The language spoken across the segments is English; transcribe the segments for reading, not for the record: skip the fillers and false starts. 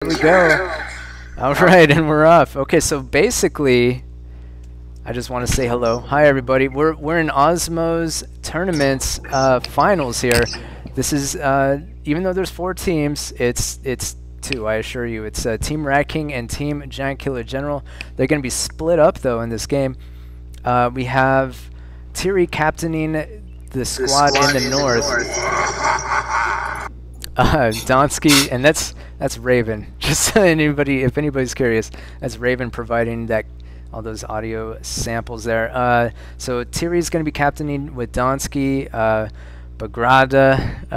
Here we go. All right, and we're off. Okay, so basically, I just want to say hello. Hi, everybody. We're in Asmo's tournaments finals here. This is even though there's 4 teams, it's 2. I assure you, it's Team Ratking and Team Giant Killer General. They're going to be split up though in this game. We have Tourney captaining the squad in the north. Donsky, and that's Raven. Just so if anybody's curious, that's Raven providing all those audio samples there. So Tiri's going to be captaining with Donsky, Bagrada,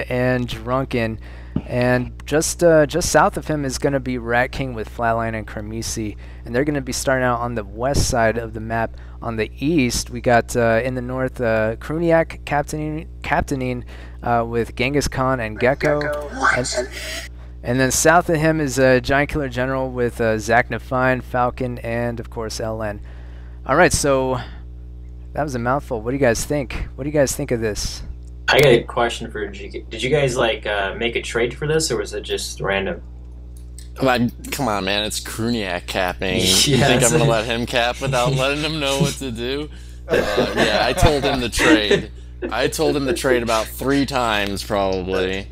and Drunken, and just south of him is going to be Ratking with Flatline and Kermisi, and they're going to be starting out on the west side of the map. On the east, we got in the north Kruniak captaining with Genghis Khan and Gecko. And then south of him is Giant Killer General with Zach Nafine, Falcon, and of course LN. All right, so that was a mouthful. What do you guys think? What do you guys think of this? I got a question for GK. Did you guys like make a trade for this, or was it just random? Come on, man! It's Kruniak capping. Yes. You think I'm gonna let him cap without letting him know what to do? Yeah, I told him to trade. I told him to trade about 3 times, probably.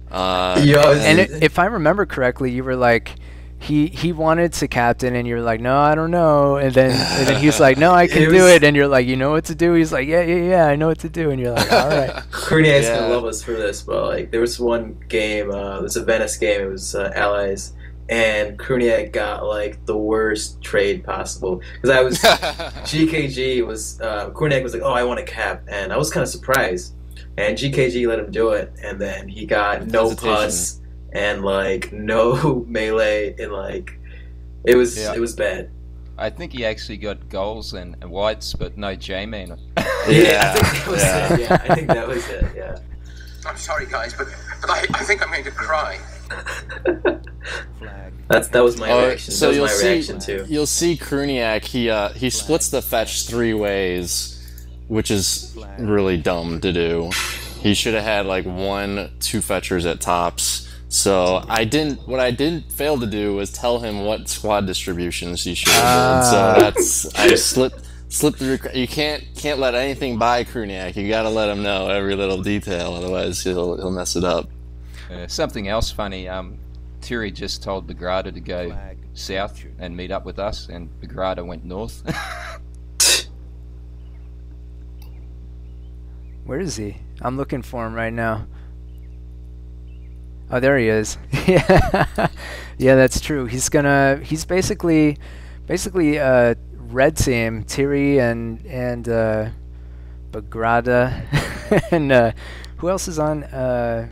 And if I remember correctly, you were like, he wanted to captain, and you're like, no, I don't know. And then he's like, no, I can do it. And you're like, you know what to do? He's like, yeah, I know what to do. And you're like, all right. Kruniak's gonna love us for this, but like, there was one game, it was a Venice game. It was Allies. And Kruniak got like the worst trade possible because I was GKG was Kruniak was like, oh, I want a cap, and I was kind of surprised, and GKG let him do it, and then he got no putts and like no melee, and like it was bad. I think he actually got goals and whites, but no J-man. Yeah, I think that was it. Yeah, I think that was it. Yeah. I'm sorry, guys, but I think I'm going to cry. That was my reaction. So that was my reaction too. You'll see Kruniak. He splits the fetch 3 ways, which is really dumb to do. He should have had like 1-2 fetchers at tops. So what I didn't fail to do was tell him what squad distributions he should have did. So I slipped through. You can't let anything by Kruniak. You got to let him know every little detail, otherwise he'll mess it up. Something else funny. Tourney just told Bagrada to go south and meet up with us, and Bagrada went north. Where is he? I'm looking for him right now. Oh, there he is. Yeah, that's true. He's basically red team, Tourney and Bagrada, and who else is on?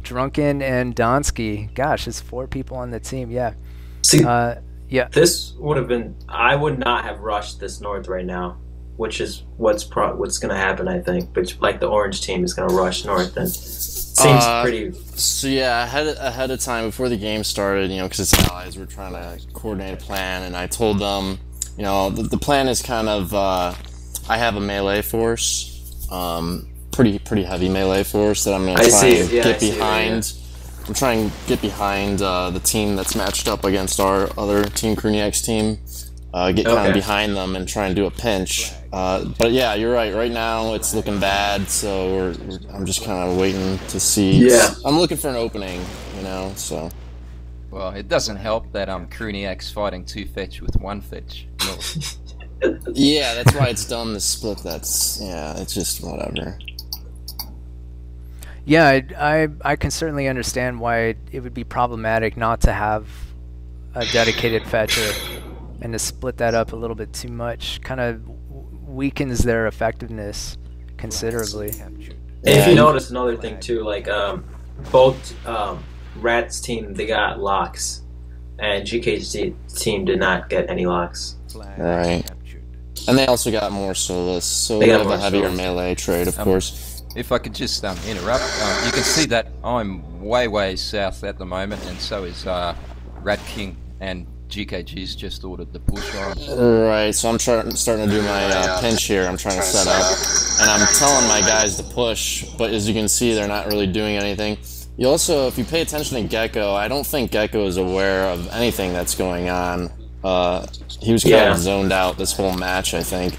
Drunken and Donsky. Gosh, it's 4 people on the team. Yeah. See, yeah. This would have been. I would not have rushed this north right now, which is what's going to happen. I think, but like the orange team is going to rush north, and seems pretty. So yeah, ahead of time before the game started, because it's allies, we're trying to coordinate a plan, and I told them, the plan is kind of. I have a melee force. Pretty heavy melee force that I'm going to try and get behind. I'm trying to get behind the team that's matched up against our other team, Kruniak's team. Get kind of behind them and try and do a pinch. But yeah, you're right. Right now it's looking bad, so I'm just kind of waiting to see. Yeah. I'm looking for an opening, so. Well, it doesn't help that Kruniak's fighting 2 fetch with 1 fetch. Yeah, that's why it's dumb to split. It's just whatever. Yeah, I can certainly understand why it would be problematic not to have a dedicated fetcher, and to split that up a little bit too much kind of weakens their effectiveness considerably. And if you notice another thing too, like both Rat's team, they got locks, and GKG team did not get any locks. Right. And they also got more Solus, so they have a heavier melee trade, of course. If I could just interrupt, you can see that I'm way south at the moment, and so is Ratking, and GKG's just ordered the push on. Right, so I'm starting to do my pinch here. I'm trying to set up, and I'm telling my guys to push, but as you can see, they're not really doing anything. You also, if you pay attention to Gecko, I don't think Gecko is aware of anything that's going on. He was kind of zoned out this whole match, I think.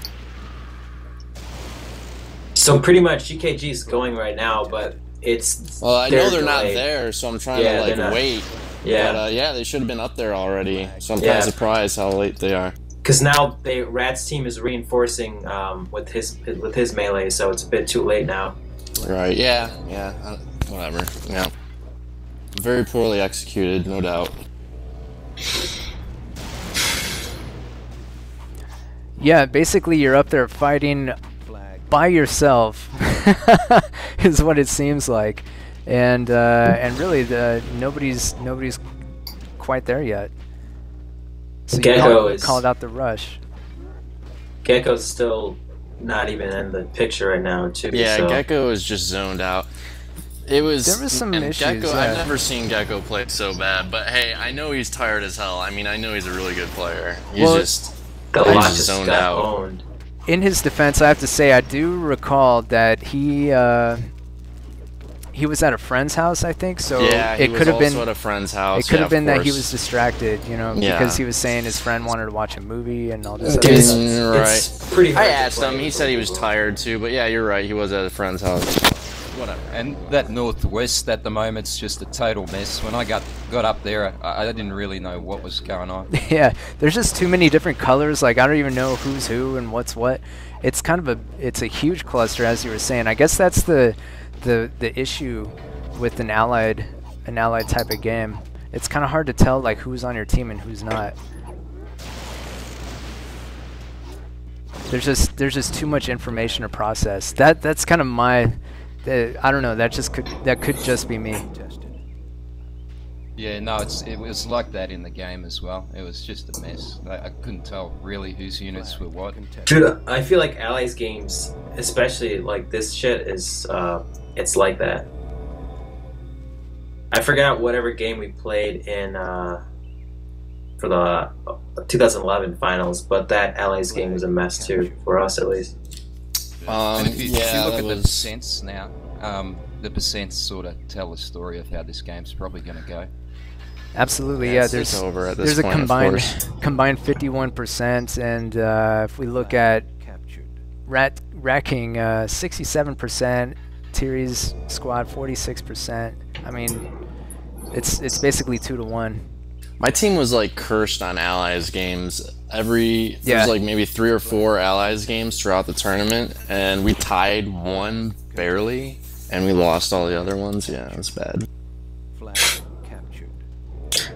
So pretty much GKG is going right now, but it's... Well, I know they're not there, so I'm trying to, like, wait. Yeah. But, yeah, they should have been up there already, so I'm kind of surprised how late they are. Because now Rat's team is reinforcing with his melee, so it's a bit too late now. Right, yeah, whatever, yeah. Very poorly executed, no doubt. Yeah, basically you're up there fighting by yourself, is what it seems like, and really nobody's quite there yet. So Gecko called out the rush. Gecko's still not even in the picture right now, too. Yeah, so. Gecko is just zoned out. There was some issues. Gecko, I've never seen Gecko play so bad, but hey, I know he's tired as hell. I mean, I know he's a really good player. He's just zoned out. Owned. In his defense, I have to say I do recall that he was at a friend's house, I think. So yeah, it could have been at a friend's house. It could have been that he was distracted, you know, because he was saying his friend wanted to watch a movie and all this other stuff. Right. It's pretty hard I asked him. He said he was tired too, but yeah, you're right. He was at a friend's house. Whatever. And that northwest at the moment's just a total mess. When I got up there, I didn't really know what was going on. Yeah, there's just too many different colors. Like I don't even know who's who and what's what. It's kind of it's a huge cluster, as you were saying. I guess that's the issue with an allied type of game. It's kind of hard to tell like who's on your team and who's not. There's just too much information to process. That's kind of my I don't know. That could just be me. Yeah, no, it was like that in the game as well. It was just a mess. I couldn't tell really whose units were what. Dude, I feel like Allies games, especially like this shit, is it's like that. I forgot whatever game we played in for the 2011 finals, but that Allies game was a mess too, for us at least. If you look at the percents now, the percents sort of tell the story of how this game's probably going to go. Absolutely, yeah. There's a combined 51%, and if we look at Ratking, 67%, Tiri's squad 46%. I mean, it's basically 2-to-1. My team was like cursed on Allies games. There's like maybe 3 or 4 Allies games throughout the tournament, and we tied one barely, and we lost all the other ones. Yeah, it was bad.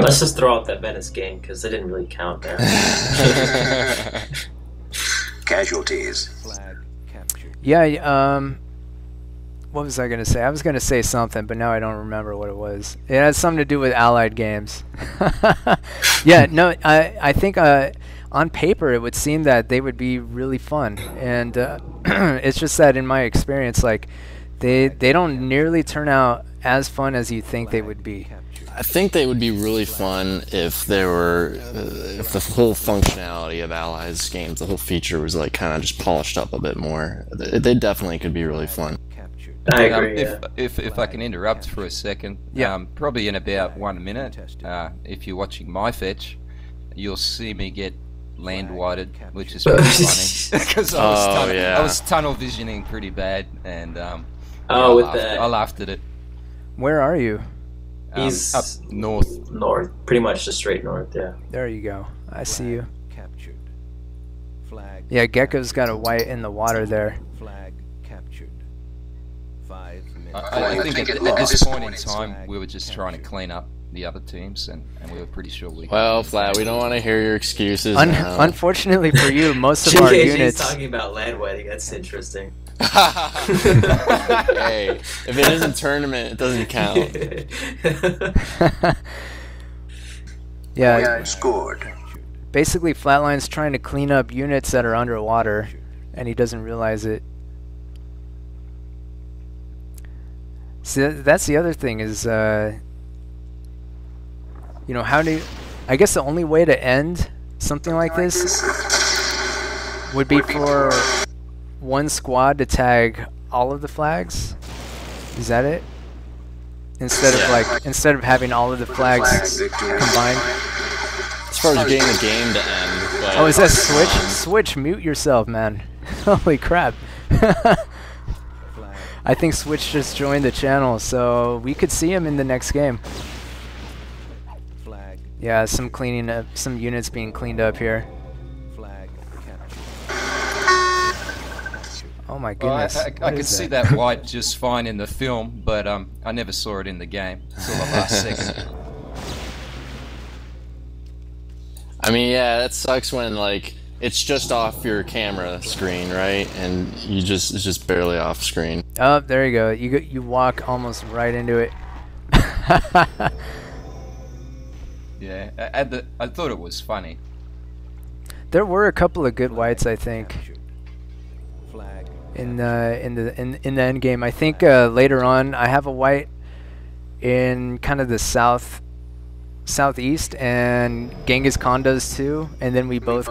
Let's just throw out that Venice game because it didn't really count there. Casualties. Yeah. What was I gonna say? I was gonna say something, but now I don't remember what it was. It has something to do with allied games. Yeah, no, I think on paper it would seem that they would be really fun, and it's just that in my experience, like they don't nearly turn out as fun as you think they would be. I think they would be really fun if they were, if the whole functionality of Allies games, the whole feature was like kind of just polished up a bit more. They definitely could be really fun. I agree. If I can interrupt for a second, probably in about 1 minute, if you're watching my fetch, you'll see me get land-whited, which is pretty funny because I was tunnel visioning pretty bad, and I laughed at it. Where are you? He's up north. North, pretty much just straight north. Yeah. There you go. I see you. Yeah, Gecko's got a white in the water there. I think at this point in time, we were just trying to clean up the other teams, and we were pretty sure we... Well, Flat, we don't want to hear your excuses now. Unfortunately for you, most of our GKG units... is talking about land wedding. That's interesting. Hey, if it isn't tournament, it doesn't count. Yeah, Scored. basically Flatline's trying to clean up units that are underwater, and he doesn't realize it. See, that's the other thing is, you know, I guess the only way to end something like this would be for one squad to tag all of the flags. Is that it? instead of having all of the flags combined. As far as getting the game to end. But, oh, is that Switch? Switch, mute yourself, man. Holy crap. I think Switch just joined the channel, so we could see him in the next game. Yeah, some cleaning up, some units being cleaned up here. Oh my goodness. I could see that white just fine in the film, but I never saw it in the game until the last second. I mean, yeah, that sucks when like it's just off your camera screen, right? And it's just barely off screen. Oh, there you go. You walk almost right into it. Yeah, I thought it was funny. There were a couple of good whites, I think, in the end game. I think later on, I have a white in kind of the southeast, and Genghis Khan does too. And then we both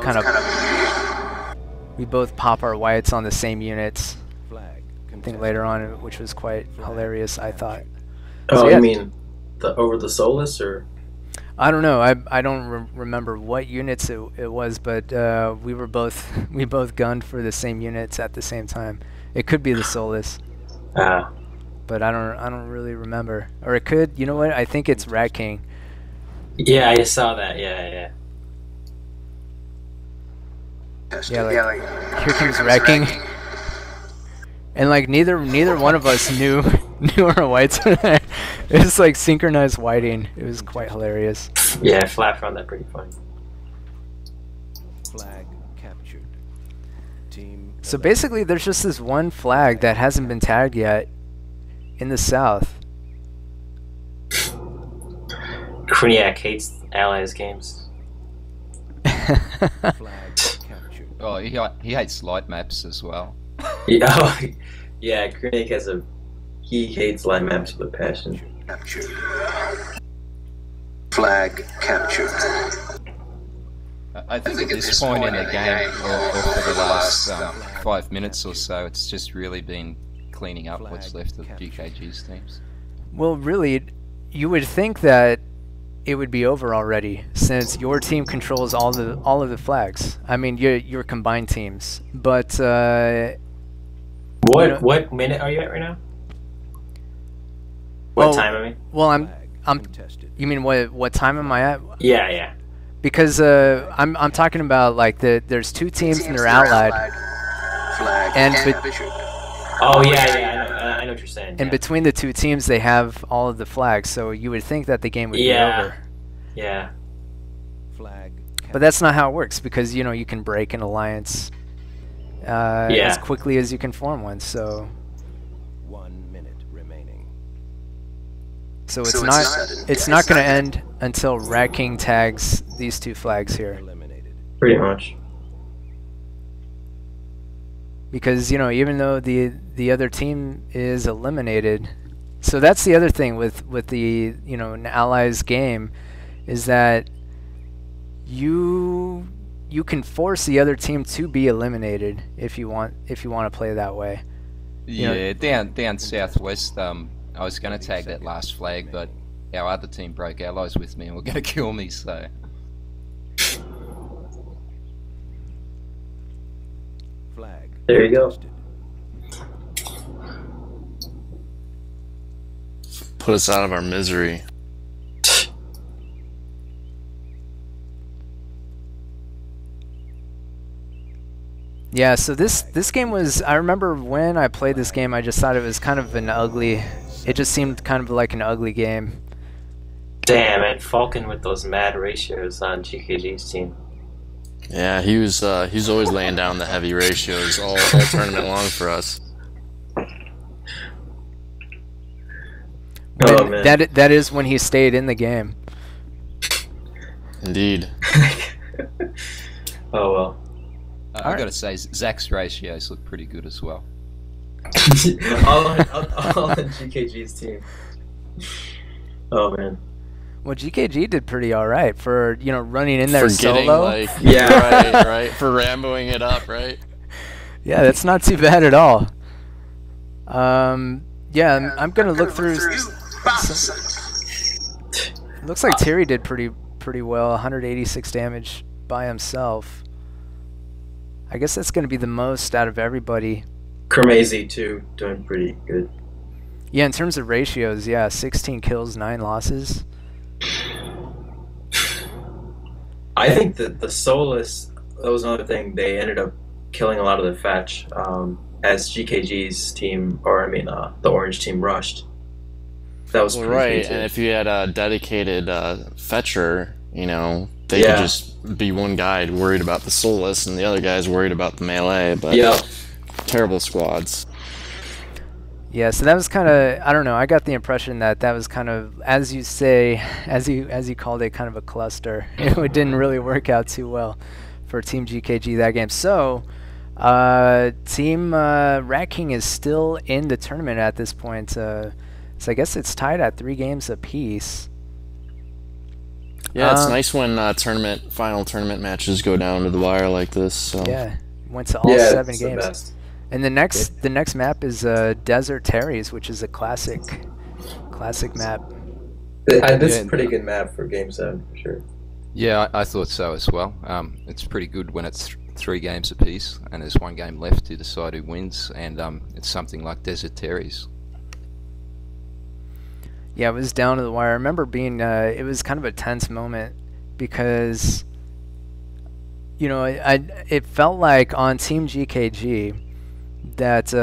pop our whites on the same units. I think later on, which was quite hilarious, I thought. Oh, so, yeah. You mean over the Solus, or? I don't know. I don't remember what units it was, but we both gunned for the same units at the same time. It could be the Solus, but I don't really remember. Or it could. You know what? I think it's Ratking. Yeah, I saw that. Yeah. Yeah, like, here comes Ratking. And like neither one of us knew our whites were there. It was like synchronized whiting. It was quite hilarious. Yeah, Flap found that pretty funny. Flag captured. Team. So basically, there's just this one flag that hasn't been tagged yet in the south. Kruniak hates Allies games. Flag captured. Oh, he hates light maps as well. Yeah, Kruniak he hates light maps with a passion. Captured. Flag captured. I think at this point in the game, or for the last 5 minutes or so, it's just really been cleaning up what's left of GKG's teams. Well, really, you would think that it would be over already, since your team controls all of the flags. I mean, your combined teams, but what minute are you at right now? What time? I mean. Well, I'm. You mean what time am I at? Yeah. Because I'm talking about like there's two teams and they're allied. Flag And captured. Oh yeah. I know what you're saying. And between the two teams, they have all of the flags, so you would think that the game would be over. Yeah. Flag. But that's not how it works, because you can break an alliance as quickly as you can form one. So 1 minute remaining. So it's not going to end until Ratking tags these two flags here. Eliminated. Pretty much. Because even though the other team is eliminated, so that's the other thing with the an allies game, is that you can force the other team to be eliminated if you want to play that way. Yeah, down southwest, I was going to tag that last flag, but our other team broke allies with me and were going to kill me, so... Flag. There you go. Put us out of our misery. Yeah, so this game was, I remember when I played this game, I just thought it was kind of it just seemed kind of like an ugly game. Damn, and Falcon with those mad ratios on GKG's team. Yeah, he was always laying down the heavy ratios all tournament long for us. Oh, man. That is when he stayed in the game. Indeed. Oh well. I've got to say, Zach's ratios look pretty good as well. all on GKG's team. Oh man. Well, GKG did pretty all right for running in there For getting, solo. Yeah. right. For ramboing it up, right? Yeah, that's not too bad at all. Yeah, I'm gonna look through. bastard! Looks like Terry did pretty well, 186 damage by himself. I guess that's going to be the most out of everybody. Kermesi too, doing pretty good. Yeah, in terms of ratios, yeah, 16 kills, 9 losses. I think that the Solus, that was another thing. They ended up killing a lot of the fetch as GKG's team, or I mean, the orange team rushed. That was pretty right. good. And if you had a dedicated fetcher, you know, they could just be one guy worried about the Solus, and the other guy's worried about the melee. But terrible squads. Yeah, so that was kind of, I don't know, I got the impression that was kind of, as you say, as you called it, kind of a cluster. It didn't really work out too well for Team GKG that game. So, Team Ratking is still in the tournament at this point. So I guess it's tied at 3 games apiece. Yeah, it's nice when final tournament matches go down to the wire like this. So. Yeah, went to all 7 games. The best. And the next map is Desert Terrace, which is a classic map. This is a pretty good map for Game 7 for sure. Yeah, I thought so as well. It's pretty good when it's 3 games apiece, and there's 1 game left to decide who wins, and it's something like Desert Terrace. Yeah, it was down to the wire. I remember being, it was kind of a tense moment because, you know, it felt like on Team GKG that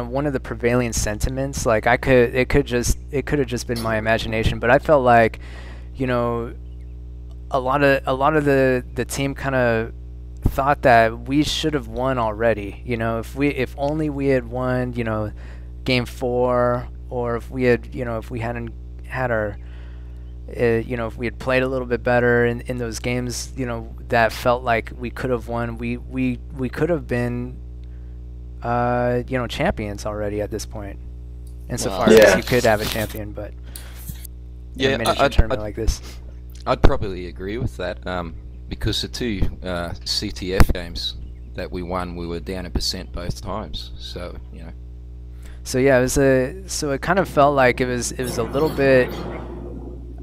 one of the prevailing sentiments, like it could have just been my imagination, but I felt like, you know, a lot of the team kind of thought that we should have won already. You know, if only we had won, you know, game 4, or if we had, you know, if we hadn't had our, you know, if we had played a little bit better in those games, you know, that felt like we could have won. We could have been, you know, champions already at this point. Insofar as you could have a champion, but in a miniature tournament like this. I'd probably agree with that, because the 2 CTF games that we won, we were down a percent both times. So, you know. So yeah, so it kind of felt like it was a little bit.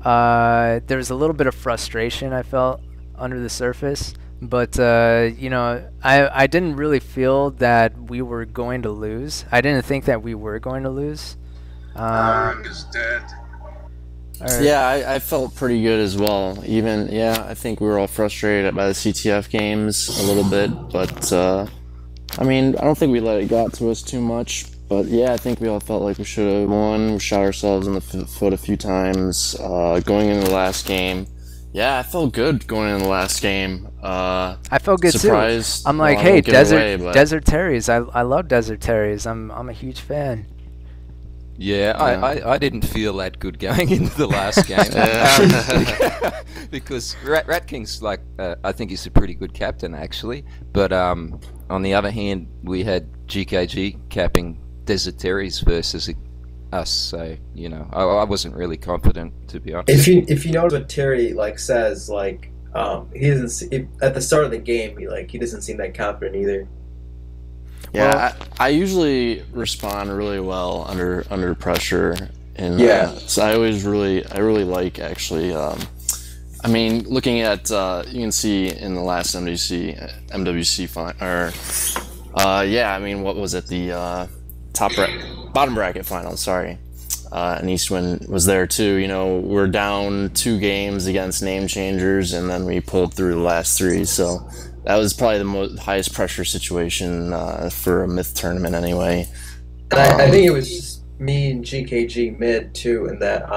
There was a little bit of frustration I felt under the surface, but you know, I didn't really feel that we were going to lose. I didn't think that we were going to lose. Understood. Yeah, I felt pretty good as well. Even, I think we were all frustrated by the CTF games a little bit, but I mean, I don't think we let it get to us too much. But yeah, I think we all felt like we should have won. We shot ourselves in the foot a few times going into the last game. Yeah, I felt good going into the last game. I felt good surprised, too. I'm like, hey, Desert Terrace. I love Desert Terrace. I'm a huge fan. Yeah, I didn't feel that good going into the last game. Because Ratking's like, I think he's a pretty good captain actually. But on the other hand, we had GKG capping Desert Terrace versus us, so you know, I wasn't really confident, to be honest. If you notice what Terry says, he doesn't at the start of the game, he doesn't seem that confident either. Yeah, well, I usually respond really well under pressure, and so I really like actually. I mean, looking at you can see in the last MWC I mean, what was it, the bottom bracket final, sorry. And Eastwind was there too. You know, we're down 2 games against Name Changers, and then we pulled through the last 3. So that was probably the highest pressure situation for a Myth tournament anyway. I think it was just me and GKG mid too, and that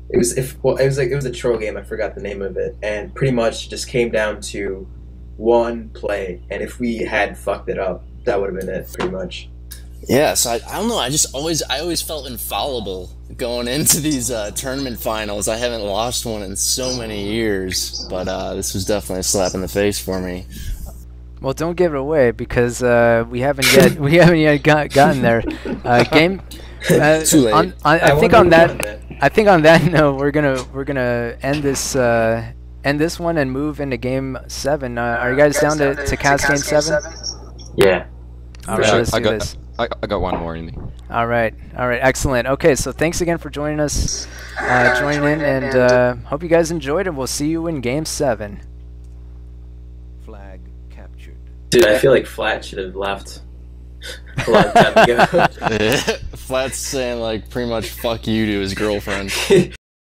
it was a troll game. I forgot the name of it, and pretty much just came down to one play, and if we had fucked it up, that would have been it, pretty much. Yeah, so I don't know. I always felt infallible going into these tournament finals. I haven't lost one in so many years, but this was definitely a slap in the face for me. Well, don't give it away because we haven't yet gotten there. Game. Too late. I think on that note, we're gonna end this one and move into Game 7. Are you guys down to cast Game 7? Yeah. All right, let's do this. I got one more in me. All right, excellent. Okay, so thanks again for joining us, joining in, and hope you guys enjoyed it. We'll see you in Game 7. Flag captured. Dude, I feel like Flat should have left a long time ago. Flat's saying like pretty much "fuck you" to his girlfriend.